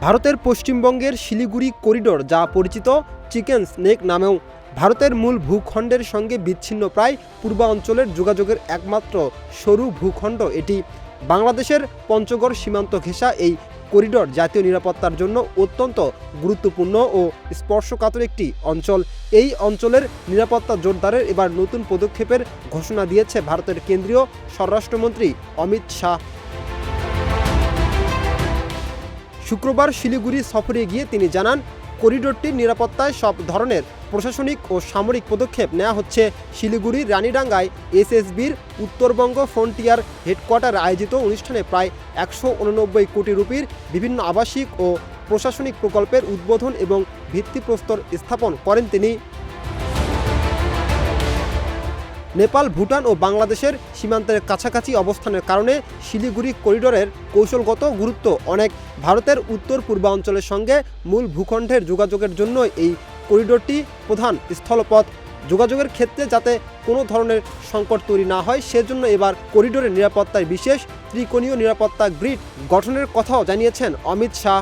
ভারতের পশ্চিমবঙ্গের শিলিগুড়ি করিডোর, যা পরিচিত চিকেন স্নেক নামেও, ভারতের মূল ভূখণ্ডের সঙ্গে বিচ্ছিন্ন প্রায় পূর্বাঞ্চলের যোগাযোগের একমাত্র সরু ভূখণ্ড এটি। বাংলাদেশের পঞ্চগড় সীমান্ত ঘেঁষা এই করিডোর জাতীয় নিরাপত্তার জন্য অত্যন্ত গুরুত্বপূর্ণ ও স্পর্শকাতর একটি অঞ্চল। এই অঞ্চলের নিরাপত্তা জোরদারের এবার নতুন পদক্ষেপের ঘোষণা দিয়েছে ভারতের কেন্দ্রীয় স্বরাষ্ট্রমন্ত্রী অমিত শাহ। শুক্রবার শিলিগুড়ি সফরে গিয়ে তিনি জানান, করিডোরটির নিরাপত্তায় সব ধরনের প্রশাসনিক ও সামরিক পদক্ষেপ নেওয়া হচ্ছে। শিলিগুড়ির রানীডাঙ্গায় এসএসবির উত্তরবঙ্গ ফ্রন্টিয়ার হেডকোয়ার্টারে আয়োজিত অনুষ্ঠানে প্রায় 189 কোটি রুপির বিভিন্ন আবাসিক ও প্রশাসনিক প্রকল্পের উদ্বোধন এবং ভিত্তিপ্রস্তর স্থাপন করেন তিনি। নেপাল, ভুটান ও বাংলাদেশের সীমান্তের কাছাকাছি অবস্থানের কারণে শিলিগুড়ি করিডোরের কৌশলগত গুরুত্ব অনেক। ভারতের উত্তর পূর্বাঞ্চলের সঙ্গে মূল ভূখণ্ডের যোগাযোগের জন্য এই করিডোরটি প্রধান স্থলপথ। যোগাযোগের ক্ষেত্রে যাতে কোনো ধরনের সংকট তৈরি না হয়, সেজন্য এবার করিডোরের নিরাপত্তায় বিশেষ ত্রিকোণীয় নিরাপত্তা গ্রিড গঠনের কথাও জানিয়েছেন অমিত শাহ।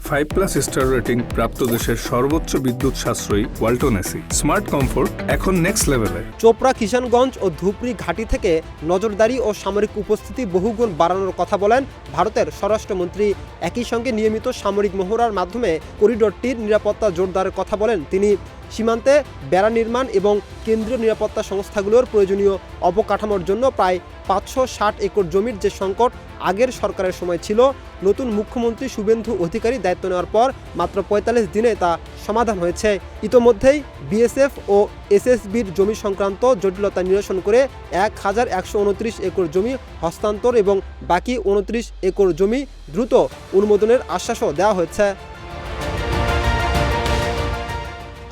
5+ স্টার রেটিং প্রাপ্ত দেশের সর্বোচ্চ বিদ্যুৎ সাশ্রয়ী ওয়ালটন এসি স্মার্ট কমফোর্ট এখন নেক্সট লেভেলে। চোপড়া, কিষানগঞ্জ ও ধুবড়ী ঘাঁটি থেকে নজরদারি ও সামরিক উপস্থিতি বহুগুণ বাড়ানোর কথা বলেন ভারতের স্বরাষ্ট্রমন্ত্রী। একই সঙ্গে নিয়মিত সামরিক মহড়ার মাধ্যমে করিডোরটির নিরাপত্তা জোরদারের কথা বলেন তিনি। সীমান্তে বেড়া নির্মাণ এবং কেন্দ্রীয় নিরাপত্তা সংস্থাগুলোর প্রয়োজনীয় অবকাঠামোর জন্য প্রায় 560 একর জমির যে সংকট আগের সরকারের সময় ছিল, নতুন মুখ্যমন্ত্রী শুভেন্দু অধিকারী দায়িত্ব নেওয়ার পর মাত্র 45 দিনে তা সমাধান হয়েছে। ইতোমধ্যেই বিএসএফ ও এসএসবির জমি সংক্রান্ত জটিলতা নিরসন করে 1129 একর জমি হস্তান্তর এবং বাকি 29 একর জমি দ্রুত অনুমোদনের আশ্বাসও দেওয়া হয়েছে।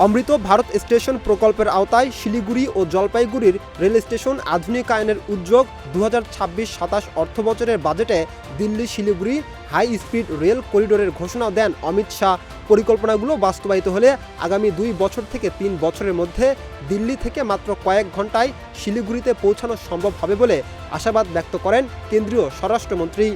অমৃত ভারত স্টেশন প্রকল্পের আওতায় শিলিগুড়ি ও জলপাইগুড়ির রেল স্টেশন আধুনিকায়নের উদ্যোগ 2026-27 অর্থবছরের বাজেটে Delhi Siliguri high speed rail করিডোরের ঘোষণা দেন অমিত শাহ। পরিকল্পনাগুলো বাস্তবায়িত হলে আগামী 2 বছর থেকে 3 বছরের মধ্যে দিল্লি থেকে মাত্র কয়েক ঘন্টায় শিলিগুড়িতে পৌঁছানো সম্ভব হবে বলে আশাবাদ ব্যক্ত করেন কেন্দ্রীয় স্বরাষ্ট্রমন্ত্রী।